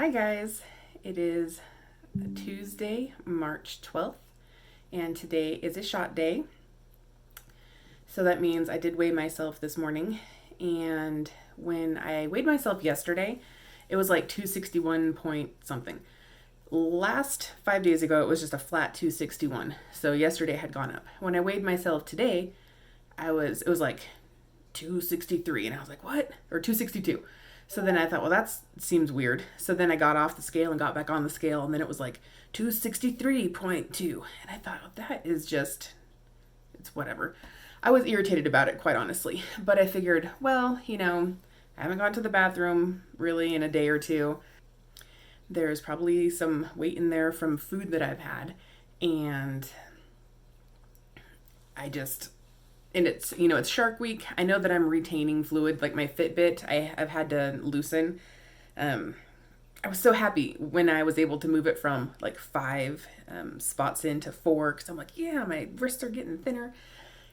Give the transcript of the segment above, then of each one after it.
Hi guys, it is Tuesday, March 12th, and today is a shot day. So that means I did weigh myself this morning, and when I weighed myself yesterday, it was like 261 point something. Last 5 days ago, it was just a flat 261. So yesterday had gone up. When I weighed myself today, it was like 263, and I was like, what? Or 262. So then I thought, well, that seems weird. So then I got off the scale and got back on the scale, and then it was like 263.2. And I thought, well, that is just, it's whatever. I was irritated about it, quite honestly. But I figured, well, I haven't gone to the bathroom really in a day or two. There's probably some weight in there from food that I've had. And I just, and it's Shark Week. I know that I'm retaining fluid, like my Fitbit I've had to loosen. I was so happy when I was able to move it from like five spots into four, because I'm like, yeah, my wrists are getting thinner.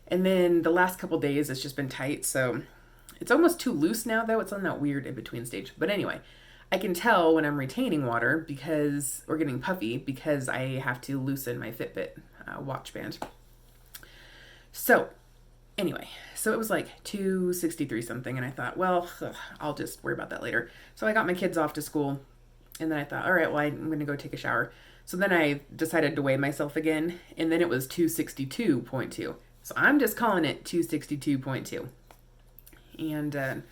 And then the last couple days it's just been tight, so it's almost too loose now, though. It's on that weird in between stage. But anyway, I can tell when I'm retaining water because, or getting puffy, because I have to loosen my Fitbit watch band. So anyway, so it was like 263 something, and I thought, well, I'll just worry about that later. So I got my kids off to school, and then I thought, all right, well, I'm going to go take a shower. So then I decided to weigh myself again, and then it was 262.2. So I'm just calling it 262.2. And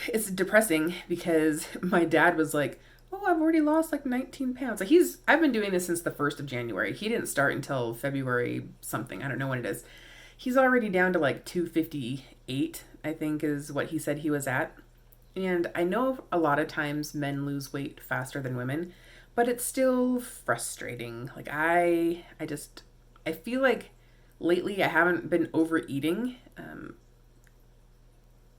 it's depressing because my dad was like, oh, I've already lost like 19 pounds. Like I've been doing this since the 1st of January. He didn't start until February something. I don't know when it is. He's already down to like 258, I think is what he said he was at. And I know a lot of times men lose weight faster than women, but it's still frustrating. Like I feel like lately I haven't been overeating.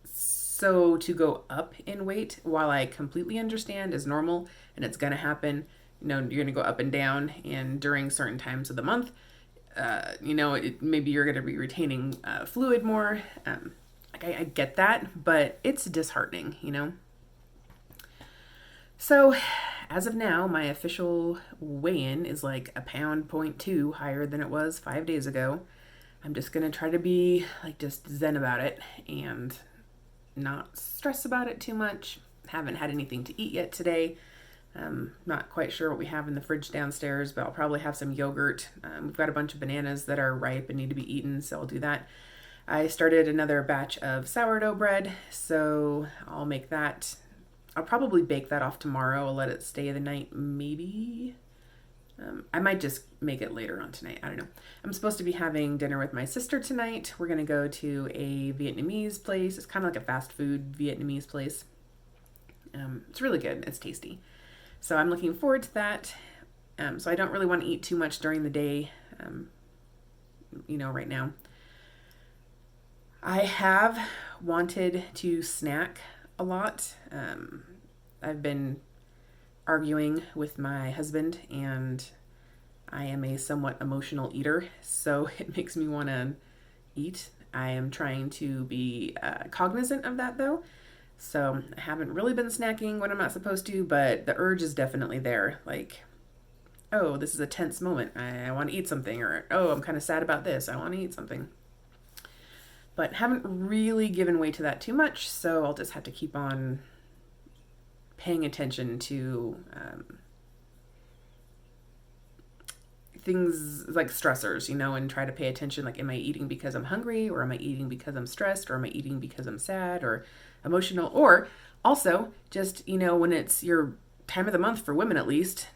So to go up in weight, while I completely understand is normal and it's going to happen, you're going to go up and down, and during certain times of the month, maybe you're going to be retaining fluid more. I get that, but it's disheartening. So as of now, my official weigh-in is like a pound point two higher than it was 5 days ago. I'm just going to try to be like just zen about it and not stress about it too much. Haven't had anything to eat yet today. Not quite sure what we have in the fridge downstairs, but I'll probably have some yogurt. We've got a bunch of bananas that are ripe and need to be eaten, so I'll do that. I started another batch of sourdough bread, so I'll make that. I'll probably bake that off tomorrow. I'll let it stay the night, maybe. I might just make it later on tonight. I don't know. I'm supposed to be having dinner with my sister tonight. We're going to go to a Vietnamese place. It's kind of like a fast food Vietnamese place. It's really good. It's tasty. So I'm looking forward to that. So I don't really want to eat too much during the day, right now. I have wanted to snack a lot. I've been arguing with my husband, and I am a somewhat emotional eater, so it makes me want to eat. I am trying to be cognizant of that, though. So I haven't really been snacking when I'm not supposed to, but the urge is definitely there. Like, oh, this is a tense moment. I want to eat something. Or, oh, I'm kind of sad about this. I want to eat something. But haven't really given way to that too much, so I'll just have to keep on paying attention to things like stressors, and try to pay attention. Like, am I eating because I'm hungry, or am I eating because I'm stressed, or am I eating because I'm sad or emotional? Or also just, when it's your time of the month, for women at least,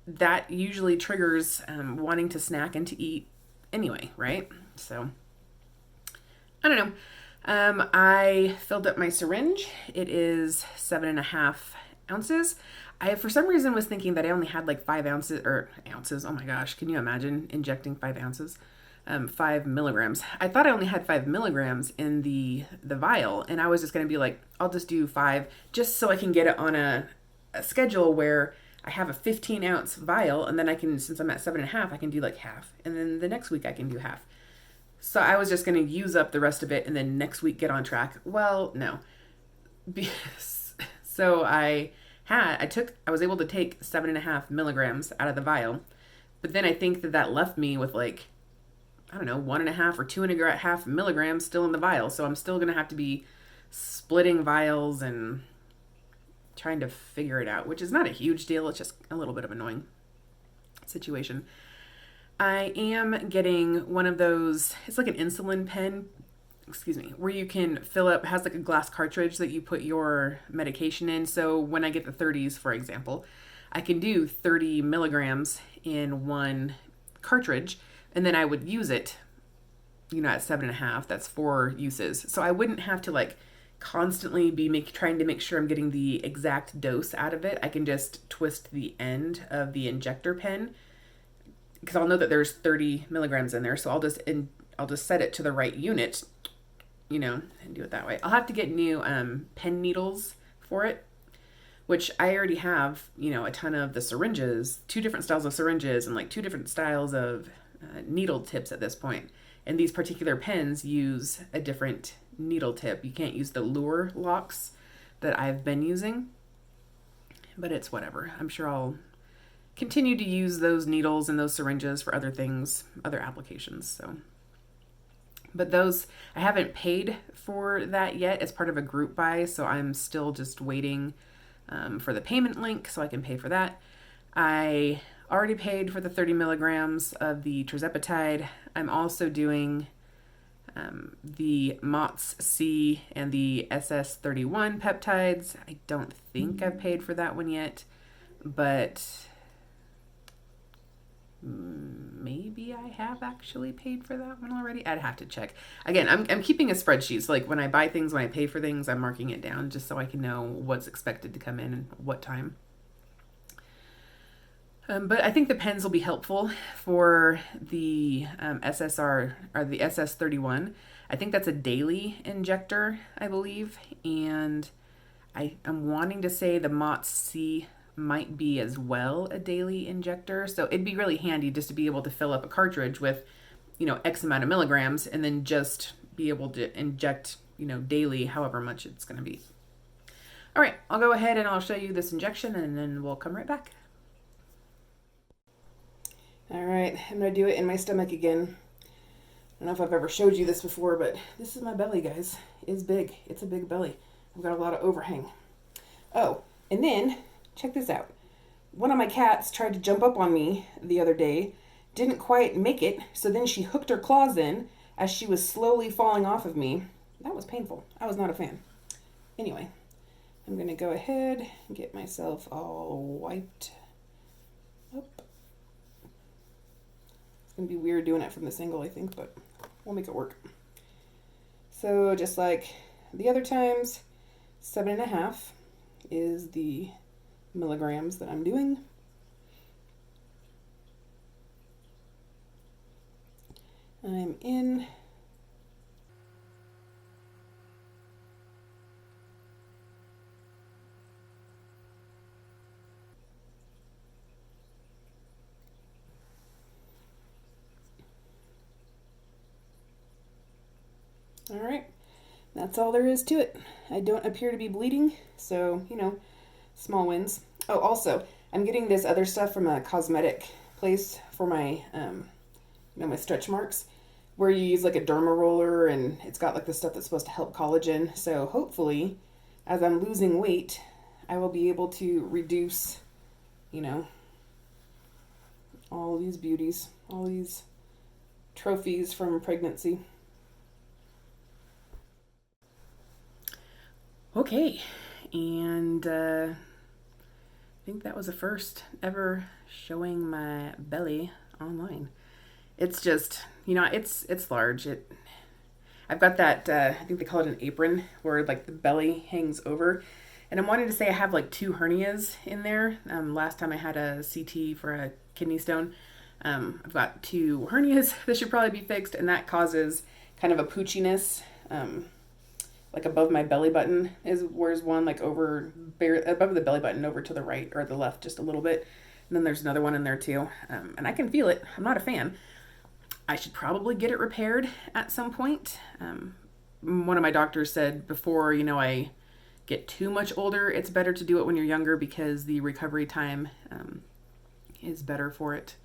that usually triggers wanting to snack and to eat anyway, right? So I don't know. I filled up my syringe. It is 7.5 ounces. I, for some reason, was thinking that I only had like 5 ounces. Oh my gosh, can you imagine injecting 5 ounces? 5 milligrams. I thought I only had 5 milligrams in the vial, and I was just going to be like, I'll just do 5, just so I can get it on a schedule where I have a 15 ounce vial, and then I can, since I'm at 7.5, I can do like half, and then the next week I can do half. So I was just going to use up the rest of it and then next week get on track. Well, no. So I I was able to take 7.5 milligrams out of the vial, but then I think that left me with like, I don't know, 1.5 or 2.5 milligrams still in the vial. So I'm still going to have to be splitting vials and trying to figure it out, which is not a huge deal. It's just a little bit of an annoying situation. I am getting one of those, it's like an insulin pen, where you can fill up, it has like a glass cartridge that you put your medication in. So when I get the 30s, for example, I can do 30 milligrams in one cartridge, and then I would use it, at 7.5. That's 4 uses. So I wouldn't have to like constantly be trying to make sure I'm getting the exact dose out of it. I can just twist the end of the injector pen, because I'll know that there's 30 milligrams in there. So I'll just set it to the right unit, and do it that way. I'll have to get new pen needles for it, which I already have, a ton of the syringes, 2 different styles of syringes and like 2 different styles of needle tips at this point. And these particular pens use a different needle tip. You can't use the Lure locks that I've been using, but it's whatever. I'm sure I'll continue to use those needles and those syringes for other things, other applications. So, but those, I haven't paid for that yet. It's part of a group buy, so I'm still just waiting for the payment link so I can pay for that. I already paid for the 30 milligrams of the Tirzepatide. I'm also doing the MOTS-C and the SS31 peptides. I don't think I've paid for that one yet, but maybe I have actually paid for that one already. I'd have to check. Again, I'm keeping a spreadsheet. So like when I buy things, when I pay for things, I'm marking it down just so I can know what's expected to come in and what time. But I think the pens will be helpful for the SSR or the SS31. I think that's a daily injector, I believe. And I'm wanting to say the MOTS-C might be as well a daily injector. So it'd be really handy just to be able to fill up a cartridge with, X amount of milligrams and then just be able to inject, daily, however much it's going to be. All right, I'll go ahead and I'll show you this injection and then we'll come right back. All right, I'm going to do it in my stomach again. I don't know if I've ever showed you this before, but this is my belly, guys. It's big. It's a big belly. I've got a lot of overhang. Oh, and then check this out. One of my cats tried to jump up on me the other day, didn't quite make it, so then she hooked her claws in as she was slowly falling off of me. That was painful. I was not a fan. Anyway, I'm going to go ahead and get myself all wiped up. It's going to be weird doing it from this angle, I think, but we'll make it work. So just like the other times, 7.5 is the milligrams that I'm doing. I'm in. All right, that's all there is to it. I don't appear to be bleeding, so, small wins. Oh, also, I'm getting this other stuff from a cosmetic place for my, my stretch marks, where you use like a derma roller, and it's got like the stuff that's supposed to help collagen. So hopefully, as I'm losing weight, I will be able to reduce, all these beauties, all these trophies from pregnancy. Okay, and I think that was the first ever showing my belly online. It's just, it's large. I've got that, I think they call it an apron, where like the belly hangs over. And I'm wanting to say I have like 2 hernias in there. Last time I had a CT for a kidney stone. I've got 2 hernias that should probably be fixed, and that causes kind of a poochiness. Like above my belly button where's one, like above the belly button over to the right or the left just a little bit. And then there's another one in there too. And I can feel it. I'm not a fan. I should probably get it repaired at some point. One of my doctors said before, I get too much older, it's better to do it when you're younger because the recovery time is better for it.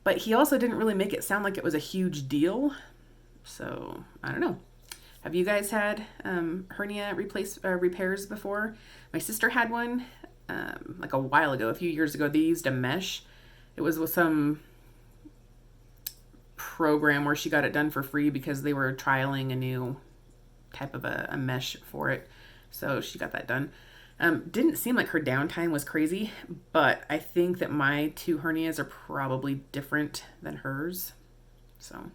But he also didn't really make it sound like it was a huge deal. So I don't know. Have you guys had hernia repairs before? My sister had one like a while ago, a few years ago. They used a mesh. It was with some program where she got it done for free because they were trialing a new type of a mesh for it. So she got that done. Didn't seem like her downtime was crazy, but I think that my 2 hernias are probably different than hers. So,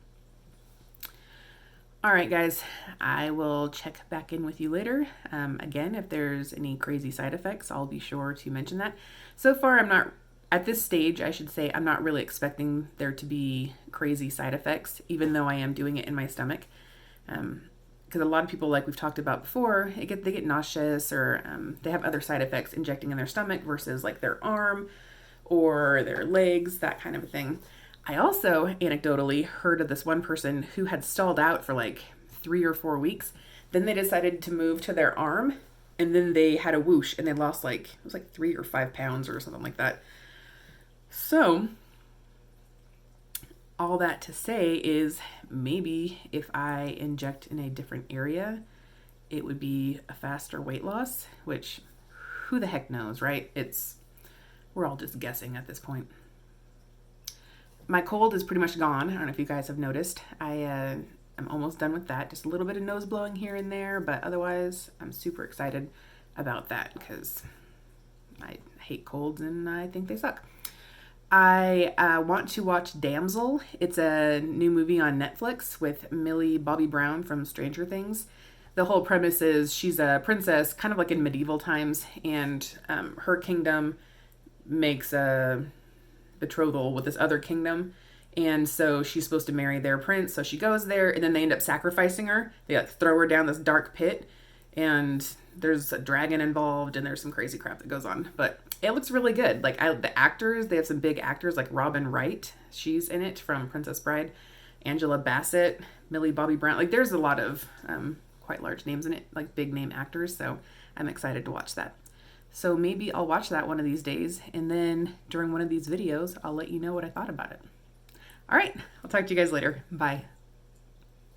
all right, guys, I will check back in with you later. Again, if there's any crazy side effects, I'll be sure to mention that. So far, I'm not, at this stage, I should say, I'm not really expecting there to be crazy side effects, even though I am doing it in my stomach. Because a lot of people, like we've talked about before, they get nauseous or they have other side effects injecting in their stomach versus like their arm or their legs, that kind of a thing. I also anecdotally heard of this one person who had stalled out for like 3 or 4 weeks. Then they decided to move to their arm, and then they had a whoosh and they lost like, it was like 3 or 5 pounds or something like that. So all that to say is maybe if I inject in a different area, it would be a faster weight loss, which who the heck knows, right? We're all just guessing at this point. My cold is pretty much gone. I don't know if you guys have noticed. I'm almost done with that. Just a little bit of nose blowing here and there, but otherwise I'm super excited about that because I hate colds and I think they suck. I want to watch Damsel. It's a new movie on Netflix with Millie Bobby Brown from Stranger Things. The whole premise is she's a princess, kind of like in medieval times, and her kingdom makes a betrothal with this other kingdom, and so she's supposed to marry their prince. So she goes there, and then they end up sacrificing her. They like throw her down this dark pit, and there's a dragon involved, and there's some crazy crap that goes on. But it looks really good. Like the actors, they have some big actors like Robin Wright. She's in it from Princess Bride. Angela Bassett, Millie Bobby Brown. Like there's a lot of quite large names in it, like big name actors. So I'm excited to watch that. So maybe I'll watch that one of these days, and then during one of these videos, I'll let you know what I thought about it. All right, I'll talk to you guys later. Bye.